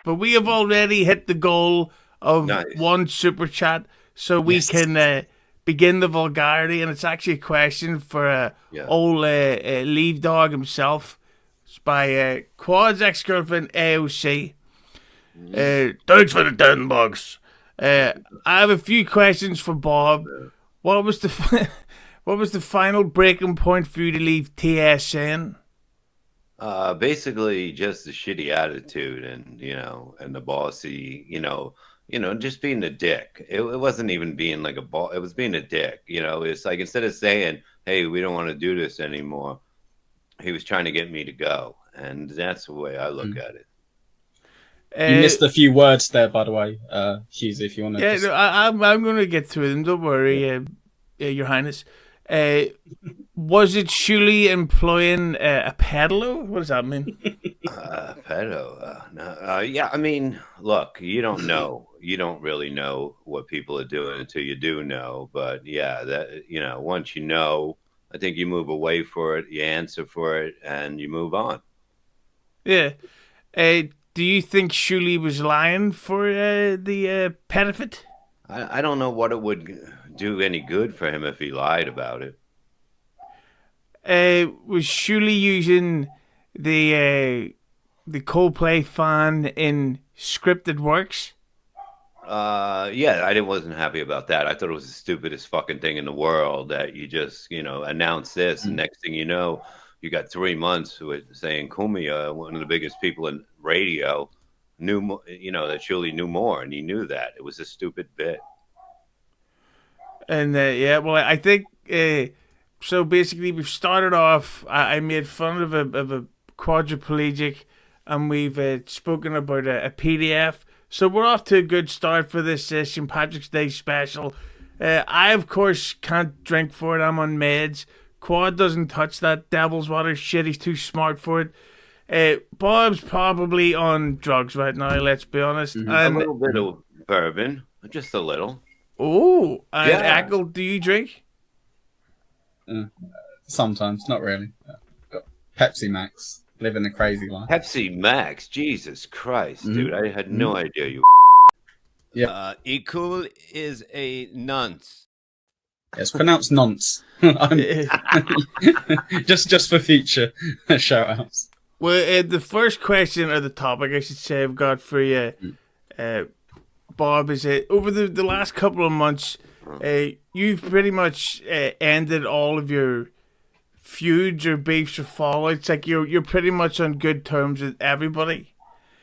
but we have already hit the goal of Nice. one super chat, so we can begin the vulgarity. And it's actually a question for old Leave Dog himself. It's by Quad's ex-girlfriend AOC. Thanks for the 10 bucks. I have a few questions for Bob. What was the what was the final breaking point for you to leave TSN? Basically just the shitty attitude and, and the bossy, just being a dick. It wasn't even being like a ball. It was being a dick. It's like, instead of saying, hey, we don't want to do this anymore, he was trying to get me to go. And that's the way I look at it. You missed a few words there, by the way, Hughezy, if you want to. Yeah, no, I'm going to get through them. Don't worry, Your Highness. Was it surely employing a peddler? What does that mean? Pedo? No. Yeah, I mean, look, you don't know. You don't really know what people are doing until you do know. But yeah, that once you know, I think you move away for it, you answer for it, and you move on. Yeah. Do you think Shuley was lying for the benefit? I don't know what it would do any good for him if he lied about it. Was Shuley using the Coldplay fan in scripted works? Yeah, I wasn't happy about that. I thought it was the stupidest fucking thing in the world that you just, announce this, and next thing you know, you got 3 months with saying Cumia, one of the biggest people in radio, knew, that Shuley knew more, and he knew that. It was a stupid bit. And well, I think so. Basically, we've started off. I made fun of a quadriplegic, and we've spoken about a PDF. So we're off to a good start for this St. Patrick's Day special. I, of course, can't drink for it. I'm on meds. Quad doesn't touch that devil's water shit. He's too smart for it. Bob's probably on drugs right now, let's be honest. Mm-hmm. A little bit of bourbon, just a little. Oh, and Ekul, do you drink? Sometimes, not really. Got Pepsi Max, living a crazy life. Pepsi Max, Jesus Christ, dude! I had no idea you. Yeah, Ekul is a nonce. It's pronounced nonce. just for future shout outs. Well, the first question, or the topic I should say, I've got for you, Bob, is over the last couple of months, you've pretty much ended all of your feuds or beefs or fallouts. Like you're pretty much on good terms with everybody.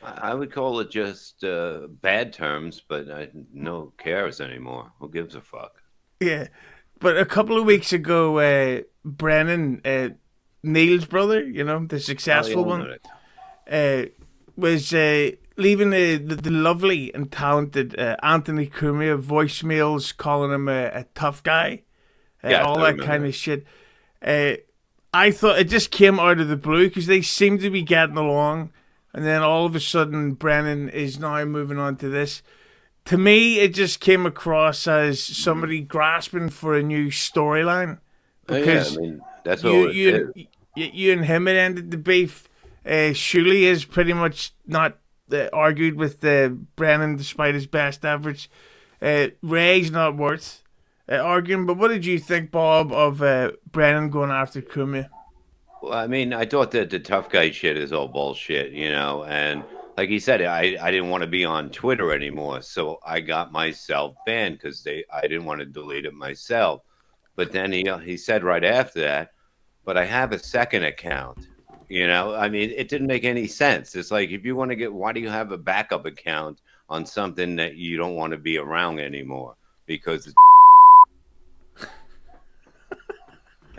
I would call it just bad terms, but no cares anymore. Who gives a fuck? Yeah. But a couple of weeks ago, Brennan, Neil's brother, the successful one, was leaving the lovely and talented Anthony Cumia voicemails calling him a tough guy, all that kind of shit. I thought it just came out of the blue because they seem to be getting along, and then all of a sudden Brennan is now moving on to this. To me, it just came across as somebody grasping for a new storyline. Because that's what you and him had ended the beef. Shuley has pretty much not argued with Brennan despite his best efforts. Ray's not worth arguing. But what did you think, Bob, of Brennan going after Cumia? Well, I thought that the tough guy shit is all bullshit, and like he said, I didn't want to be on Twitter anymore, so I got myself banned because I didn't want to delete it myself. But then he said right after that, but I have a second account. It didn't make any sense. It's like, if you want to why do you have a backup account on something that you don't want to be around anymore? Because it's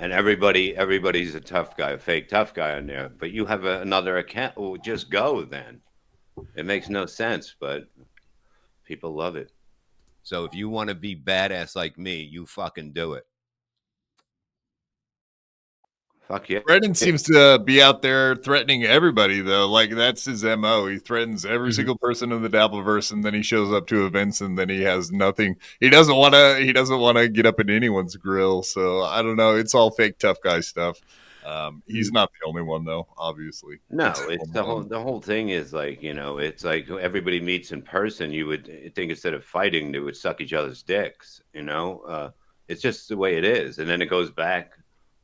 and everybody's a tough guy, a fake tough guy on there. But you have another account. Well, just go then. It makes no sense, but people love it. So if you want to be badass like me, you fucking do it. Fuck yeah. Brennan seems to be out there threatening everybody, though. Like, that's his MO. He threatens every single person in the Dabbleverse, and then he shows up to events, and then he has nothing. He doesn't want to get up in anyone's grill. So I don't know. It's all fake tough guy stuff. He's not the only one, though. Obviously, No, it's the whole thing is like, it's like everybody meets in person. You would think instead of fighting, they would suck each other's dicks. It's just the way it is, and then it goes back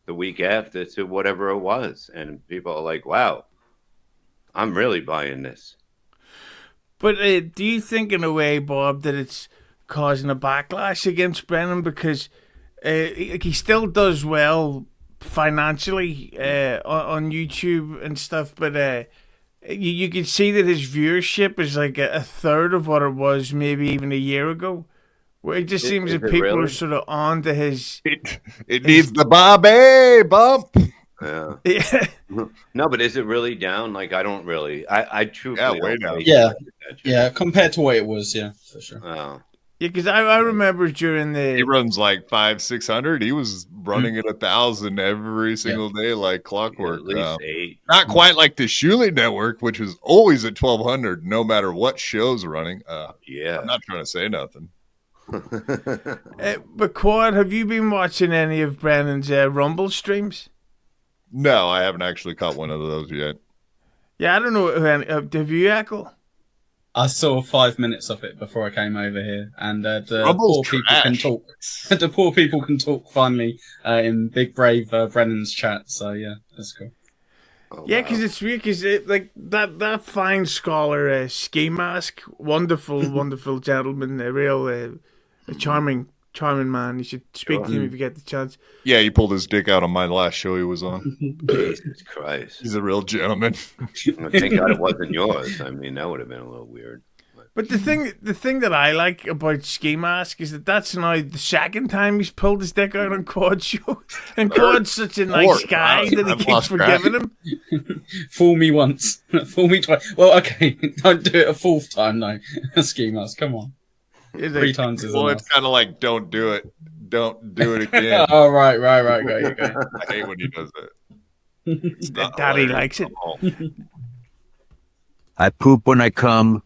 the week after to whatever it was, and people are like, "Wow, I'm really buying this." But do you think, in a way, Bob, that it's causing a backlash against Brennan because he still does well financially on YouTube and stuff, but you can see that his viewership is like a third of what it was maybe even a year ago, where it just seems that people are sort of on to his... It needs the Bobby bump. Yeah. Yeah. No, but is it really down? Like, I don't really. I truthfully way don't down. Yeah, compared to what it was, yeah, for sure. Oh. Yeah, because I remember during the... He runs like 500-600. He was running at 1,000 every single day, like clockwork. At least 8. Not quite like the Shuley Network, which was always at 1,200, no matter what show's running. Yeah, I'm not trying to say nothing. But Quad, have you been watching any of Brennan's Rumble streams? No, I haven't actually caught one of those yet. Yeah, I don't know. Have you, Ekul? I saw 5 minutes of it before I came over here, and the Rumble's poor people can talk. The poor people can talk finally in Big Brave Brennan's chat. So yeah, that's cool. Oh, Yeah, because it's weird. Because like that fine scholar Ski Mask, wonderful gentleman, a real a charming man. You should speak to him if you get the chance. Yeah, he pulled his dick out on my last show he was on. Jesus Christ. He's a real gentleman. Thank God it wasn't yours. I mean, that would have been a little weird. But the thing that I like about Ski Mask is that's now the second time he's pulled his dick out on Quad's show. And Quad's such a nice guy that he keeps forgiving him. Fool me once, fool me twice. Well, okay, don't do it a fourth time, no. Ski Mask, come on. 3 times is Well, enough. it's kind of like, don't do it. Don't do it again. Oh, right. Okay. I hate when he does that. Daddy likes it. I poop when I come.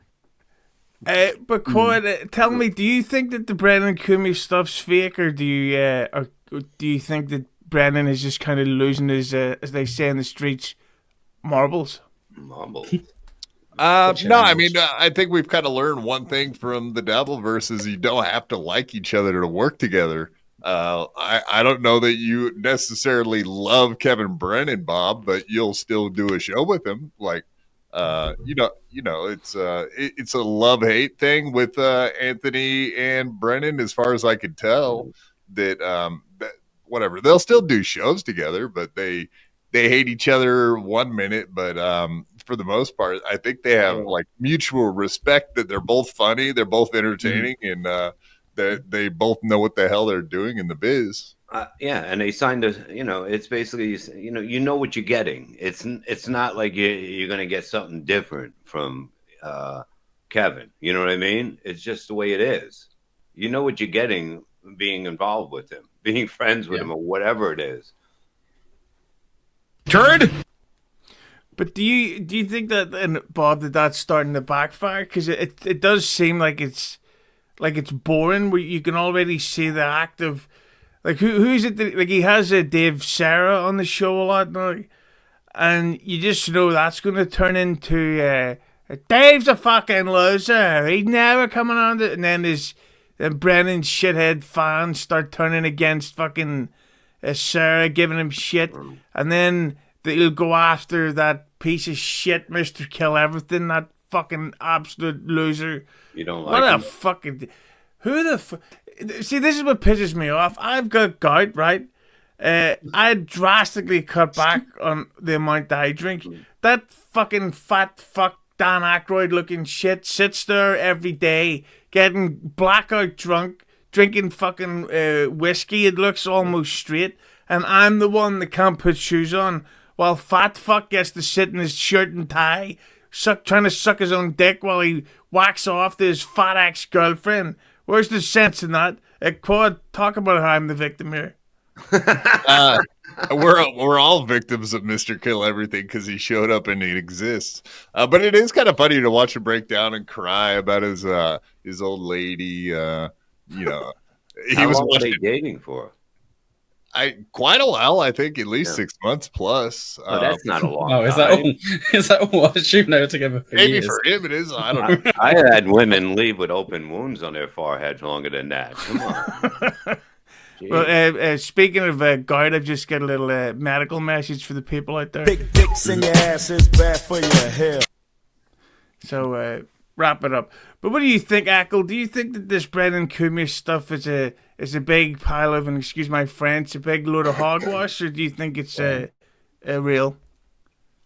But Quad, tell me, do you think that the Brennan Cumia stuff's fake, or do you think that Brennan is just kind of losing his, as they say in the streets, marbles? Marbles. No, I mean, I think we've kind of learned one thing from the Dabbleverse is you don't have to like each other to work together. I don't know that you necessarily love Kevin Brennan, Bob, but you'll still do a show with him. Like, it's a love-hate thing with Anthony and Brennan, as far as I could tell. That whatever, they'll still do shows together, but they hate each other 1 minute, but for the most part, I think they have like mutual respect that they're both funny, they're both entertaining, and that they both know what the hell they're doing in the biz. Yeah, and they signed it's basically, you know what you're getting. It's not like you're going to get something different from Kevin. You know what I mean? It's just the way it is. You know what you're getting being involved with him, being friends with him, or whatever it is. Turd. But do you think that, and Bob, that's starting to backfire? Because it does seem like it's boring. Where you can already see the act of, like, who's it that, like, he has Dave Sarah on the show a lot now, and you just know that's going to turn into Dave's a fucking loser. He's never coming on. And then Brennan's shithead fans start turning against fucking Sarah, giving him shit, and then he'll go after that piece of shit, Mr. Kill Everything, that fucking absolute loser. You don't like what him? a fucking... Who the fuck... See, this is what pisses me off. I've got gout, right? I drastically cut back on the amount that I drink. That fucking fat fuck Dan Aykroyd looking shit sits there every day getting blackout drunk, drinking fucking whiskey. It looks almost straight. And I'm the one that can't put shoes on, while fat fuck gets to sit in his shirt and tie, trying to suck his own dick while he whacks off to his fat ex-girlfriend. Where's the sense in that? Quad, talk about how I'm the victim here. We're all victims of Mr. Kill Everything because he showed up and he exists. But it is kind of funny to watch him break down and cry about his old lady. He How was long were they dating for? quite a while. I think at least 6 months plus. Oh, that's not a long Oh, is that time. all? Is that all? I assume they were together for Maybe years. for him it is. I don't know. I had women leave with open wounds on their foreheads longer than that. Come on. Well, speaking of gout, I've just got a little medical message for the people out there. Big dicks in your ass is bad for your hair. So wrap it up. But what do you think, Ekul? Do you think that this Brennan Cumia stuff is a big pile of, and excuse my French, a big load of hogwash, or do you think it's real?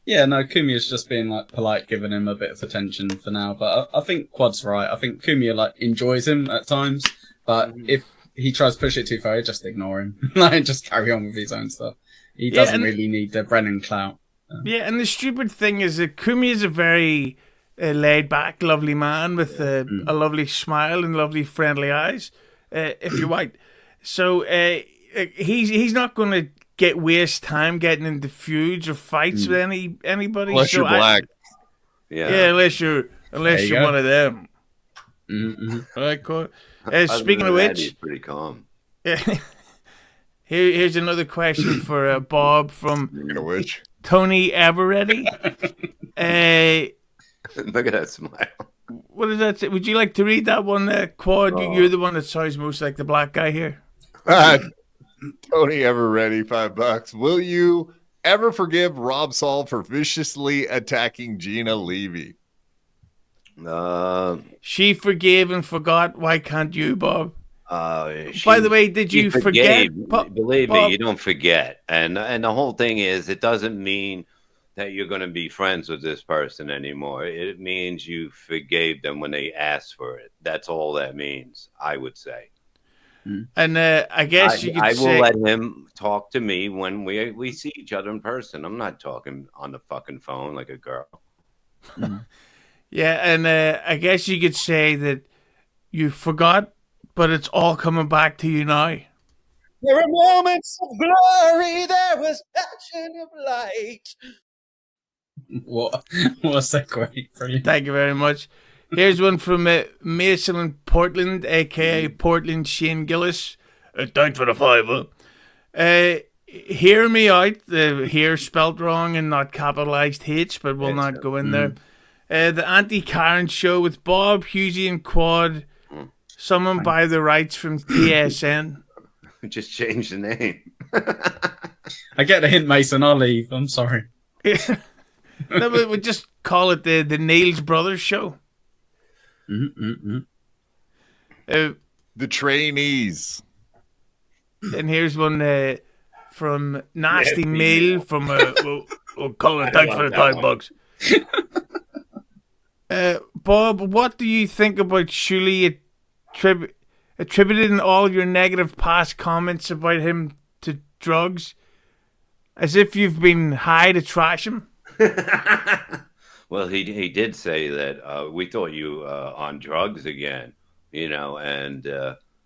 Yeah, no, Cumia's just being like polite, giving him a bit of attention for now. But I think Quad's right. I think Cumia like enjoys him at times, but if he tries to push it too far, just ignore him. Like, just carry on with his own stuff. He doesn't really need the Brennan clout. Yeah, and the stupid thing is that Cumia is a very laid-back, lovely man with a lovely smile and lovely friendly eyes, if you're white. So he's not going to waste time getting into feuds or fights with anybody. Unless you're black. Yeah, unless you're go. one of them. Mm-hmm. All right, cool. Speaking of which, he's pretty calm. here's another question for Bob from Speaking of which, Tony Everready. Look at that smile. What does that say? Would you like to read that one, Quad? You're the one that sounds most like the black guy here. Tony ever ready? $5. Will you ever forgive Rob Saul for viciously attacking Gina Levy? She forgave and forgot. Why can't you, Bob? By the way, did you forget? Believe Bob? me, you don't forget. And the whole thing is, it doesn't mean that you're going to be friends with this person anymore. It means you forgave them when they asked for it. That's all that means, I would say. And I guess you could I say, will let him talk to me when we see each other in person. I'm not talking on the fucking phone like a girl. Yeah, and I guess you could say that you forgot, but it's all coming back to you now. There were moments of glory, there was passion of light. What a segue. Brilliant. Thank you very much. Here's one from Mason in Portland, a.k.a. Portland Shane Gillis. Thanks for the $5. Hear me out. The here spelt wrong and not capitalized H, but we'll not go in there. The Anti-Karen Show with Bob, Hughezy, and Quad. Someone buy the rights from TSN. Just change the name. I get the hint, Mason. I'll leave. I'm sorry. No, we just call it the Niels Brothers Show. The trainees. And here's one from Nasty Mill from we'll call it thanks for the $5. Bob, what do you think about Shuley attributing all your negative past comments about him to drugs, as if you've been high to trash him? Well, he did say that we thought you on drugs again, and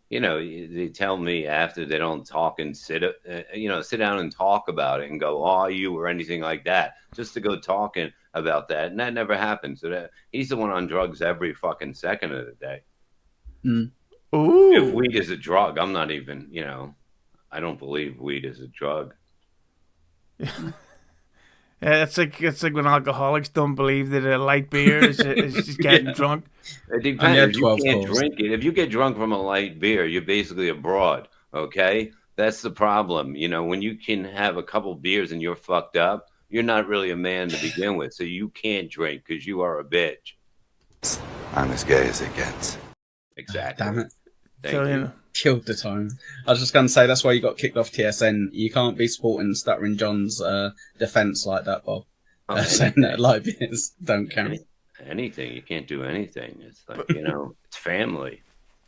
they tell me after they don't talk and sit down and talk about it and go, "Oh, you," or anything like that, just to go talking about that, and that never happened. So he's the one on drugs every fucking second of the day. Ooh. If weed is a drug, I'm not even, I don't believe weed is a drug. Yeah, it's like when alcoholics don't believe that a light beer is just getting drunk. It depends. If you can't drink it, if you get drunk from a light beer, you're basically a broad. Okay, that's the problem. When you can have a couple beers and you're fucked up, you're not really a man to begin with. So you can't drink because you are a bitch. I'm as gay as it gets. Exactly. Damn it. Thank you. Killed the tone. I was just going to say, that's why you got kicked off TSN. You can't be supporting Stuttering John's defense like that, Bob. Saying that light beers don't count. Anything. You can't do anything. It's like, it's family.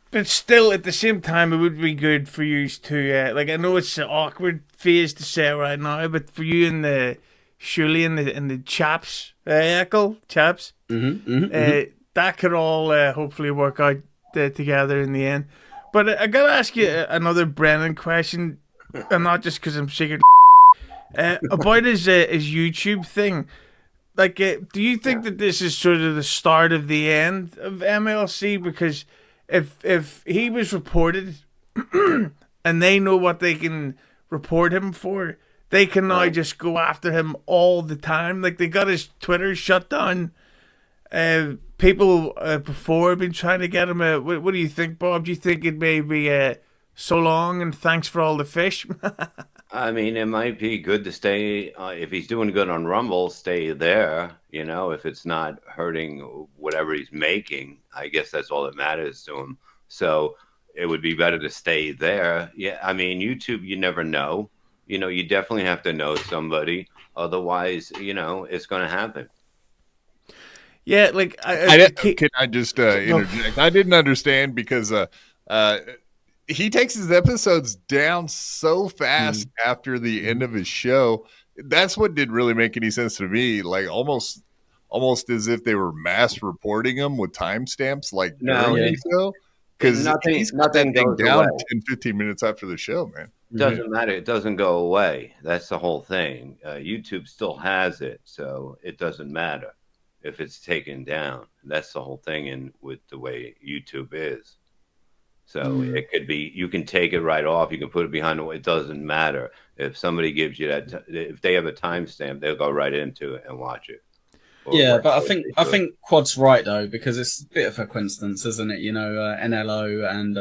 But still, at the same time, it would be good for you to, I know it's an awkward phase to say right now, but for you and the Shirley and the chaps, Ekul, chaps, that could all hopefully work out together in the end. But I gotta ask you another Brennan question, and not just because I'm sick of about his YouTube thing. Like, do you think that this is sort of the start of the end of MLC? Because if he was reported and they know what they can report him for, they can now just go after him all the time. Like, they got his Twitter shut down. People before have been trying to get him. What do you think, Bob? Do you think it may be so long and thanks for all the fish? I mean, it might be good to stay, if he's doing good on Rumble, stay there. You know, if it's not hurting whatever he's making, I guess that's all that matters to him. So it would be better to stay there. Yeah, I mean, YouTube, you never know. You know, you definitely have to know somebody. Otherwise, you know, it's going to happen. Yeah, like... Can I just interject? I didn't understand because... he takes his episodes down so fast after the end of his show. That's what didn't really make any sense to me. Like almost as if they were mass reporting them with timestamps, like during the show. Because he's got that thing down 10, 15 minutes after the show, man. It doesn't matter. It doesn't go away. That's the whole thing. YouTube still has it, so it doesn't matter if it's taken down. That's the whole thing in with the way YouTube is. So it could be, you can take it right off. You can put it behind it doesn't matter. If somebody gives you that, if they have a timestamp, they'll go right into it and watch it. Yeah, but I think Quad's right though, because it's a bit of a coincidence, isn't it? You know, NLO and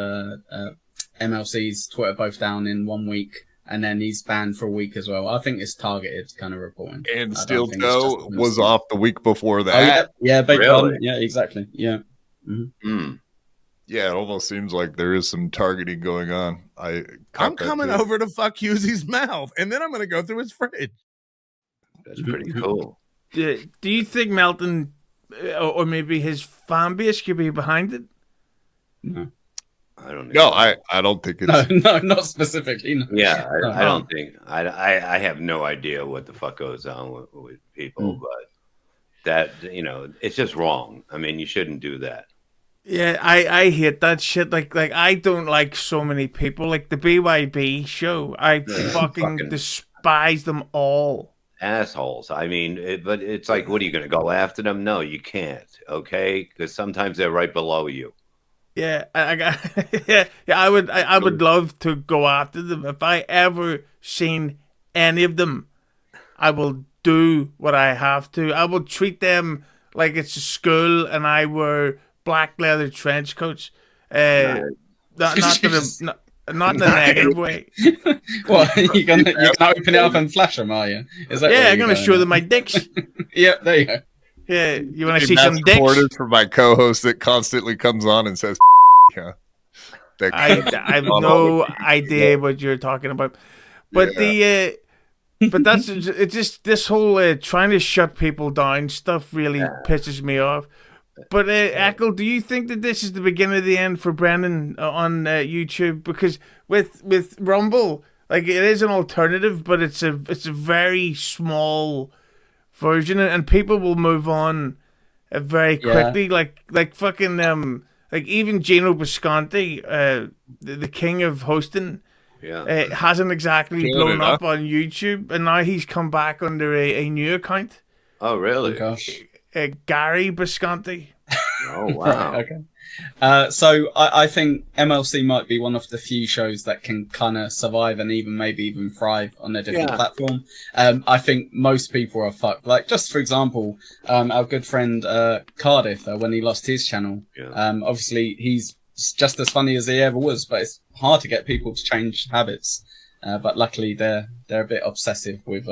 MLC's Twitter both down in 1 week, and then he's banned for a week as well. I think it's targeted kind of reporting. And Steel Toe was off the week before that. Oh, yeah, big really? Yeah, exactly. Yeah. Yeah, it almost seems like there is some targeting going on. I'm coming over to fuck Hughezy's mouth, and then I'm going to go through his fridge. That's pretty cool. Do you think Melton or maybe his fan base could be behind it? No. I don't know. No, I don't think it's... No, not specifically. No. Yeah, I don't think... I have no idea what the fuck goes on with people, but that, you know, it's just wrong. I mean, you shouldn't do that. Yeah, I hate that shit. Like I don't like so many people. Like the BYB show, I fucking despise them all. Assholes. I mean, but it's like, what are you going to go after them? No, you can't. Okay, because sometimes they're right below you. Yeah, I would love to go after them. If I ever seen any of them, I will do what I have to. I will treat them like it's a school and I wear black leather trench coats. Not in a negative way. Well, you're gonna open it up and flash them, are you? Is that I'm gonna show them my dicks. Yeah, there you go. Yeah, you want to see some dicks? For my co-host that constantly comes on and says, "Yeah." I have no idea what you're talking about, but but that's it's just this whole trying to shut people down stuff really pisses me off. But Ekul, do you think that this is the beginning of the end for Brennan on YouTube? Because with Rumble, like it is an alternative, but it's a very small version, and people will move on very quickly. Like fucking like even Gino Bisconti, the king of hosting, hasn't exactly blown up on YouTube, and now he's come back under a new account. Oh really? Oh, gosh. Gary Bisconti. Oh wow. Right, okay. So I think MLC might be one of the few shows that can kind of survive and maybe even thrive on a different platform. I think most people are fucked. Like just for example, our good friend Cardiff, when he lost his channel, obviously he's just as funny as he ever was, but it's hard to get people to change habits. But luckily they're a bit obsessive with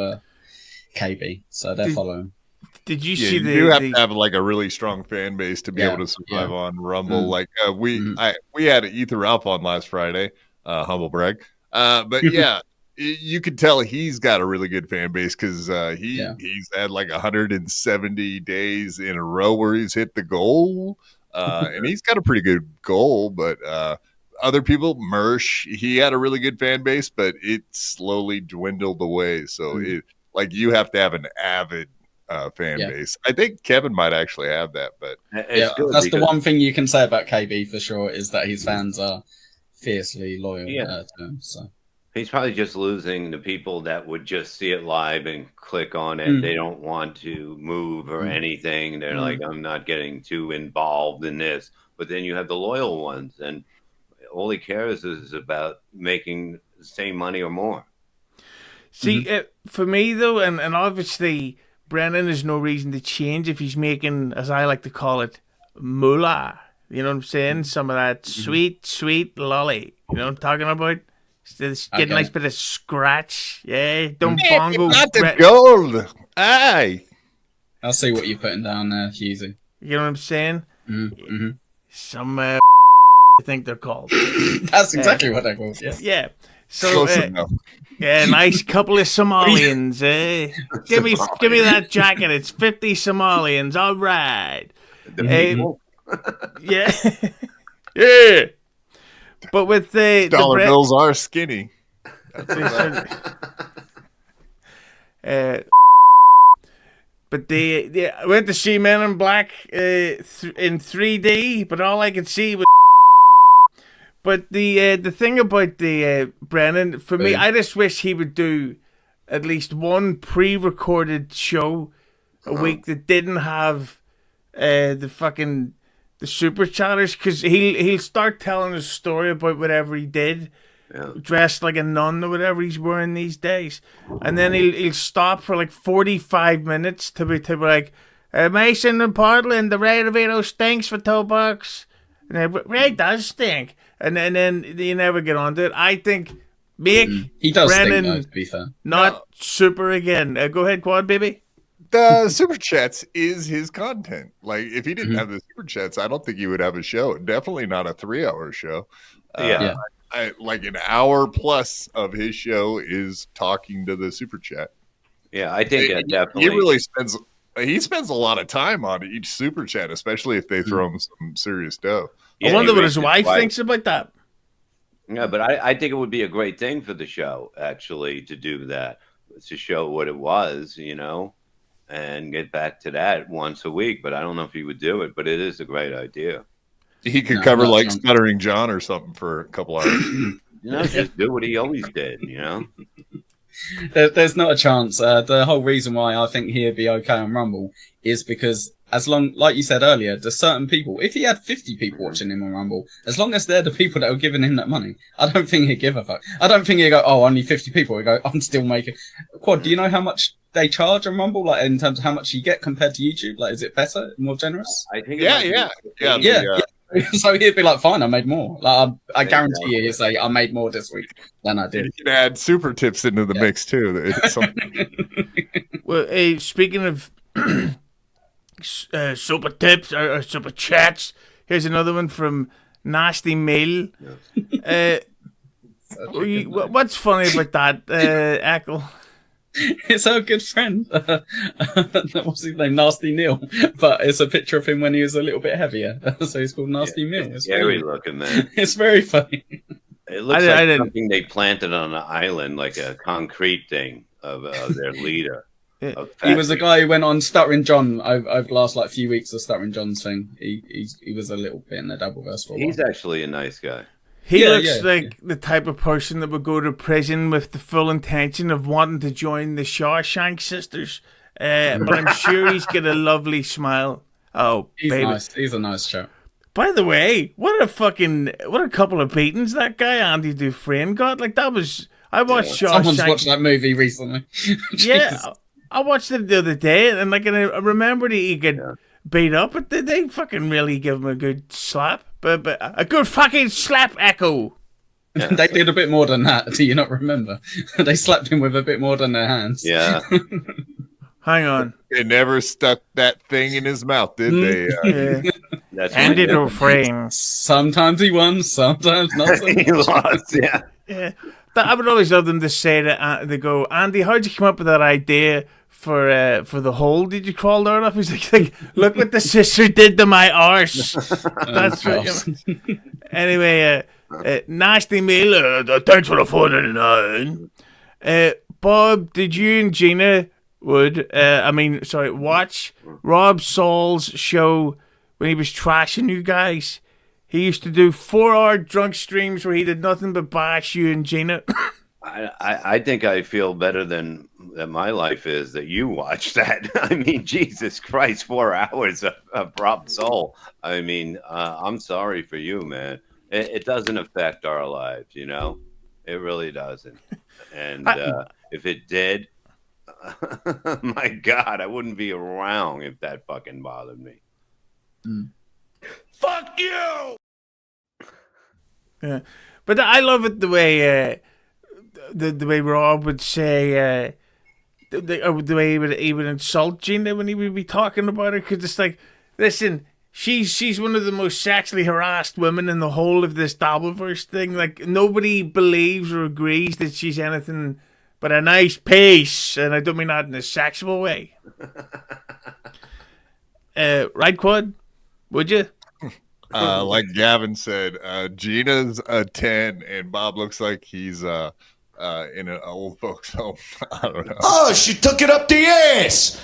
KB, so they're following. Did you see you do have to have like a really strong fan base to be able to survive on Rumble. Like we had Ether Ralph on last Friday, humble brag. But yeah, you could tell he's got a really good fan base because he's had like 170 days in a row where he's hit the goal, and he's got a pretty good goal. But other people, Mersh, he had a really good fan base, but it slowly dwindled away. So you have to have an avid fan base. I think Kevin might actually have that, but that's the one thing you can say about KB for sure is that his fans are fiercely loyal to him. So he's probably just losing the people that would just see it live and click on it. They don't want to move or anything. They're like, I'm not getting too involved in this. But then you have the loyal ones, and all he cares is about making the same money or more. See, for me though, and obviously Brennan has no reason to change if he's making, as I like to call it, moolah. You know what I'm saying? Some of that sweet lolly. You know what I'm talking about? Just get a nice bit of scratch. Yeah, don't bongo. Not the gold. Aye. I'll see what you're putting down there, Hughezy. You know what I'm saying? Mm-hmm. Some I think they're called. That's exactly what they're called. Yeah. Yeah. So yeah, nice couple of Somalians. Give me that jacket. It's 50 Somalians. All right. Yeah. Yeah. But with the dollar bills are skinny. But I went to see Men in Black in 3D, but all I could see was. But the thing about the Brennan, for me, I just wish he would do at least one pre-recorded show a week that didn't have the super chatters, because he'll start telling a story about whatever he did, dressed like a nun or whatever he's wearing these days, and then he'll stop for like 45 minutes to be like, Mason and Portland, the Ray DeVito stinks for $2, and Ray does stink, and then you never get onto it. I think he does Brennan stink, though, to be fair. Not super again. Go ahead, Quad baby. The super chats is his content. Like, if he didn't have the super chats, I don't think he would have a show. Definitely not a 3-hour show. I like an hour plus of his show is talking to the super chat. Yeah, I think definitely. He really spends a lot of time on each super chat, especially if they throw him some serious dough. I wonder what his wife thinks about that. Yeah, but I think it would be a great thing for the show, actually, to do that, to show what it was, and get back to that once a week. But I don't know if he would do it, but it is a great idea. He could cover like Stuttering John or something for a couple hours. Just do what he always did, There's not a chance. The whole reason why I think he'd be okay on Rumble is because, as long, like you said earlier, there's certain people. If he had 50 people watching him on Rumble, as long as they're the people that are giving him that money, I don't think he'd give a fuck. I don't think he'd go, oh, only 50 people. He'd go, I'm still making. Quad, do you know how much they charge on Rumble, like in terms of how much you get compared to YouTube? Like, is it better, more generous? I think. Yeah. So he'd be like, fine, I made more. Like, I guarantee you, he'd say, I made more this week than I did. You can add super tips into the mix too. Well, speaking of super tips or super chats, here's another one from Nasty Mill. What's funny about that, Ekul? It's our good friend. What's his name? Nasty Neil. But it's a picture of him when he was a little bit heavier. So he's called Nasty Neil. It's scary looking, man. It's very funny. It looks like something they planted on an island, like a concrete thing of their leader. He was a guy who went on Stuttering John over the last few weeks of Stuttering John's thing. He was a little bit in the Doubleverse for a while. He's actually a nice guy. He looks like the type of person that would go to prison with the full intention of wanting to join the Shawshank Sisters. But I'm sure he's got a lovely smile. Oh, he's baby. Nice. He's a nice chap. By the way, what a couple of beatings that guy Andy Dufresne got. Like, that was... I watched Shawshank. Someone's watched that movie recently. Yeah, I watched it the other day, and I remembered he got beat up, but they fucking really give him a good slap. But a good fucking slap, Ekul. Yeah. They did a bit more than that. Do you not remember? They slapped him with a bit more than their hands. Yeah. Hang on. They never stuck that thing in his mouth, did they? That's Andy Dufresne. Sometimes he won, sometimes not. So he lost. Yeah. Yeah. I would always love them to say that. They go, Andy, how'd you come up with that idea for the hole? Did you crawl down off? He's like, look what the sister did to my arse. That's right. Anyway, Nasty Meal. Thanks for the $4.99. Bob, did you and Gina watch Rob Saul's show when he was trashing you guys? He used to do 4-hour drunk streams where he did nothing but bash you and Gina. I think I feel better than my life is that you watch that. I mean, Jesus Christ, 4 hours of Rob Soul. I mean, I'm sorry for you, man. It doesn't affect our lives, It really doesn't. And if it did, my God, I wouldn't be around if that fucking bothered me. Fuck you! Yeah, but I love it the way the way Rob would say the way he would insult Gina when he would be talking about her, because it's like, listen, she's one of the most sexually harassed women in the whole of this Dabbleverse thing. Like, nobody believes or agrees that she's anything but a nice piece, and I don't mean that in a sexual way. Right, Quad? Would you? Like Gavin said, Gina's a 10, and Bob looks like he's in an old folks home. I don't know. Oh, she took it up the ass.